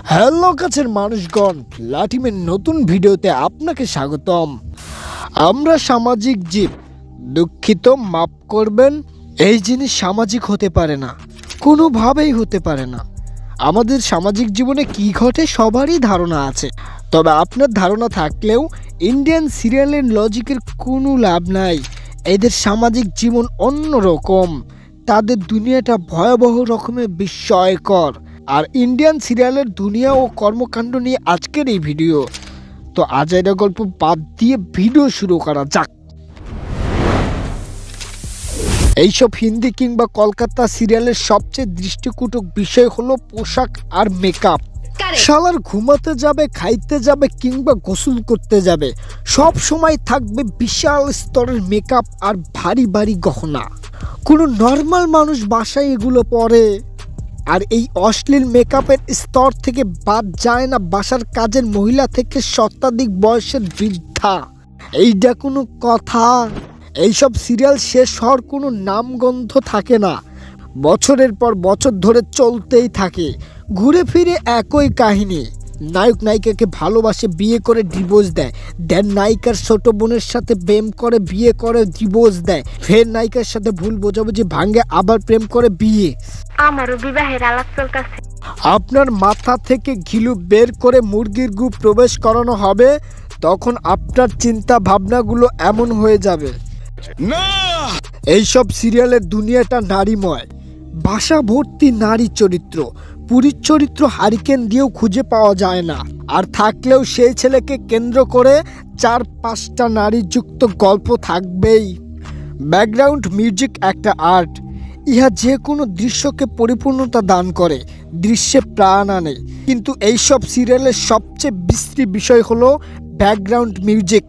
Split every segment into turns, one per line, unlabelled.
Hello কাছের মানুষগণ, লাটিমের নতুন ভিডিওতে আপনাকে স্বাগতম। আমরা সামাজিক জীব, দুঃখিত, মাফ করবেন। এই জিনিস সামাজিক হতে পারে না, কোনোভাবেই হতে পারে না। আমাদের সামাজিক জীবনে কি ঘটে সবারই ধারণা আছে, তবে আপনার ধারণা থাকলেও ইন্ডিয়ান সিরিয়ালের লজিকের কোনো লাভ নাই। এদের সামাজিক জীবন অন্যরকম, তাদের দুনিয়াটা ভয়াবহ রকমের বিস্ময়কর। আর ইন্ডিয়ান সিরিয়ালের দুনিয়া ও কর্মকাণ্ড নিয়ে আজকের এই ভিডিও। তো আজাইরা গল্প বাদ দিয়ে ভিডিও শুরু করা যাক। এইসব হিন্দি কিংবা কলকাতা সিরিয়ালের সবচেয়ে দৃষ্টিকটক বিষয় হলো পোশাক আর মেকআপ। শালার ঘুমাতে যাবে, খাইতে যাবে কিংবা গোসল করতে যাবে, সব সময় থাকবে বিশাল স্তরের মেকআপ আর ভারী ভারী গহনা। কোনো নর্মাল মানুষ বাসায় এগুলো পরে? আর এই অশ্লীল মেকআপের স্তর থেকে বাদ যায় না বাসার কাজের মহিলা থেকে শতাধিক বয়সের বৃদ্ধা। এইটা কোনো কথা? এইসব সিরিয়াল শেষ হওয়ার কোনো নামগন্ধ থাকে না, বছরের পর বছর ধরে চলতেই থাকে, ঘুরে ফিরে একই কাহিনী। নায়ক নায়িকাকে ভালোবাসে, বিয়ে করে ডিভোর্স দেয়, দেন নায়িকার ছোট বোনের সাথে প্রেম করে, বিয়ে করে, ডিভোর্স দেয়, ফের নায়িকার সাথে ভুল বোঝাবুঝি ভাঙে, আবার প্রেম করে, বিয়ে।
আমারও বিবাহের আলাপ চলতেছে।
আপনার মাথা থেকে ঘিলু বের করে মুরগির গু প্রবেশ করানো হবে, তখন আপনার চিন্তা ভাবনাগুলো এমন হয়ে যাবে। এইসব সিরিয়ালের দুনিয়াটা নারীময়, ভাষা ভর্তি নারী চরিত্র, পুরীর চরিত্র হারিকেন দিয়েও খুঁজে পাওয়া যায় না। আর থাকলেও সেই ছেলেকে কেন্দ্র করে 4-5টা নারীযুক্ত গল্প থাকবেই। ব্যাকগ্রাউন্ড মিউজিক একটা আর্ট, ইহা যে কোনো দৃশ্যকে পরিপূর্ণতা দান করে, দৃশ্যে প্রাণ আনে। কিন্তু এইসব সিরিয়ালের সবচেয়ে বিশ্রী বিষয় হলো ব্যাকগ্রাউন্ড মিউজিক।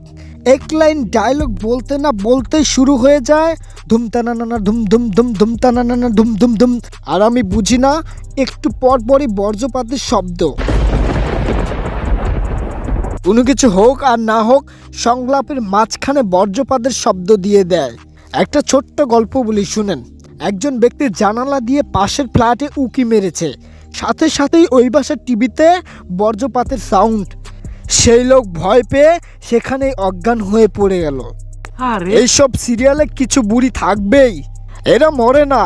এক লাইন ডায়লগ বলতে না বলতেই শুরু হয়ে যায় ধুমতানানা ধুম ধুম ধুম ধুমতানানা ধুম ধুম ধুম। আর আমি বুঝি না, একটু পর পরই বজ্রপাতের শব্দ। কোনো কিছু হোক আর না হোক, সংলাপের মাঝখানে বজ্রপাতের শব্দ দিয়ে দেয়। একটা ছোট্ট গল্প বলি, শুনেন। একজন ব্যক্তির জানালা দিয়ে পাশের ফ্ল্যাটে উকি মেরেছে, সাথে সাথেই ওই বাসার টিভিতে বজ্রপাতের সাউন্ড। সেই লোক ভয় পেয়ে সেখানেই অজ্ঞান হয়ে পড়ে গেল। এইসব সিরিয়ালে কিছু বুড়ি থাকবেই, এরা মরে না,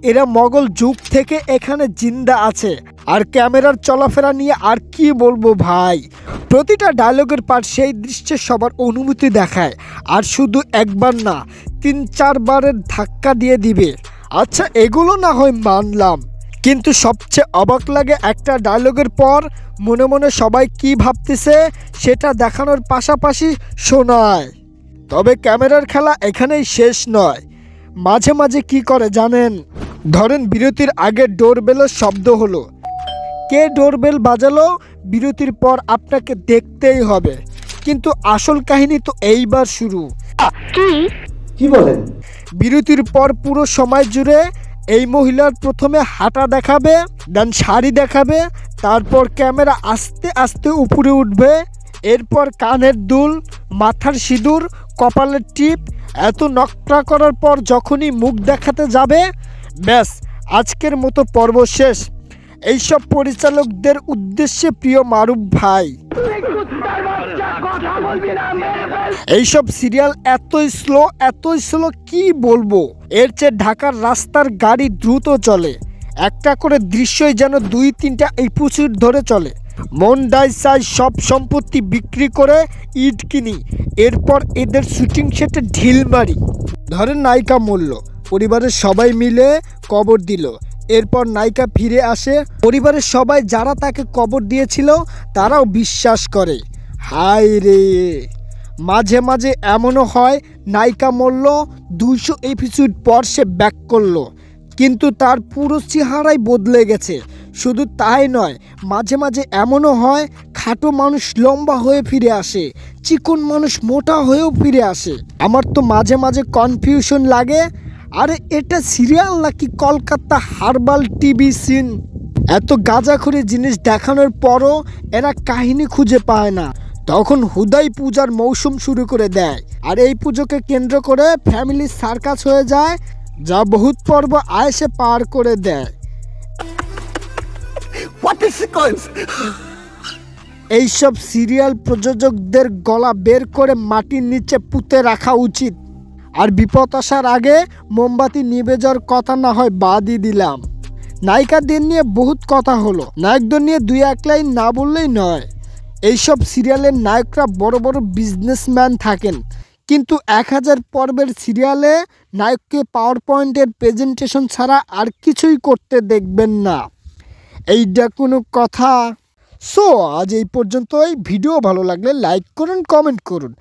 এরা মোগল যুগ থেকে এখানে জিন্দা আছে। আর ক্যামেরার চলাফেরা নিয়ে আর কি বলবো ভাই, প্রতিটা ডায়লগের পার্ট সেই দৃশ্যে সবার অনুভূতি দেখায়। আর শুধু একবার না, 3-4 বারের ধাক্কা দিয়ে দিবে। আচ্ছা, এগুলো না হয় মানলাম, কিন্তু সবচেয়ে অবাক লাগে একটা ডায়লগের পর মনে মনে সবাই কি ভাবতেছে সেটা দেখানোর পাশাপাশি শোনায়। তবে ক্যামেরার খেলা এখানেই শেষ নয়, মাঝে মাঝে কি করে জানেন? ধরেন বিরতির আগে ডোরবেলের শব্দ হলো, কে ডোরবেল বাজালো, বিরতির পর আপনাকে দেখতেই হবে। কিন্তু আসল কাহিনী তো এইবার শুরু।
কি বলেন?
বিরতির পর পুরো সময় জুড়ে এই মহিলার প্রথমে হাঁটা দেখাবে, দেন শাড়ি দেখাবে, তারপর ক্যামেরা আস্তে আস্তে উপরে উঠবে, এরপর কানের দুল, মাথার সিঁদুর, কপালের টিপ। এত নকটা করার পর যখনই মুখ দেখাতে যাবে, ব্যাস, আজকের মতো পর্ব শেষ। এইসব পরিচালকদের উদ্দেশ্যে প্রিয় মারুফ ভাই, এইসব সিরিয়াল এতই স্লো কি বলবো। এর চেয়ে ঢাকার রাস্তার গাড়ি দ্রুত চলে, একটা করে দৃশ্যই যেন 2-3টা এপিসোড ধরে চলে। মন চাই সব সম্পত্তি বিক্রি করে ইট কিনি, এরপর এদের শুটিং সেটে ঢিল মারি। ধরেন নায়িকা মরল, পরিবারের সবাই মিলে কবর দিল, এরপর নায়িকা ফিরে আসে, পরিবারের সবাই যারা তাকে কবর দিয়েছিল তারাও বিশ্বাস করে। হায় রে, মাঝে মাঝে এমনও হয় নায়িকা মরল, 200 এপিসোড পর সে ব্যাক করলো, কিন্তু তার পুরো চেহারাই বদলে গেছে। শুধু তাই নয়, মাঝে মাঝে এমনও হয় খাটো মানুষ লম্বা হয়ে ফিরে আসে, চিকন মানুষ মোটা হয়েও ফিরে আসে। আমার তো মাঝে মাঝে কনফিউশন লাগে, আরে এটা সিরিয়াল নাকি কলকাতা হার্বাল টিভি সিন? এত গাঁজাখুরি জিনিস দেখানোর পরও এরা কাহিনী খুঁজে পায় না, তখন হুদাই পূজার মৌসুম শুরু করে দেয়। আর এই পুজোকে কেন্দ্র করে ফ্যামিলি সার্কাস হয়ে যায়, যা বহুত পর্ব আয়েসে পার করে দেয়। এইসব সিরিয়াল প্রযোজকদের গলা বের করে মাটির নিচে পুঁতে রাখা উচিত। আর বিপদ আসার আগে মোমবাতি নিভে যাওয়ার কথা না হয় বাদই দিলাম। নায়িকাদের নিয়ে বহুত কথা হলো, নায়কদের নিয়ে দুই এক লাইন না বললেই নয়। এইসব সিরিয়ালের নায়করা বড় বড় বিজনেসম্যান থাকেন, কিন্তু 1000 পর্বের সিরিয়ালে নায়ককে পাওয়ার পয়েন্টের প্রেজেন্টেশন ছাড়া আর কিছুই করতে দেখবেন না। এইটা কোনো কথা? সো আজ এই পর্যন্তই। ভিডিও ভালো লাগলে লাইক করুন, কমেন্ট করুন।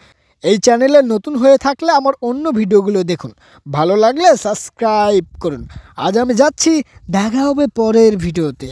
এই চ্যানেলে নতুন হয়ে থাকলে আমার অন্য ভিডিওগুলো দেখুন, ভালো লাগলে সাবস্ক্রাইব করুন। আজ আমি যাচ্ছি, দেখা হবে পরের ভিডিওতে।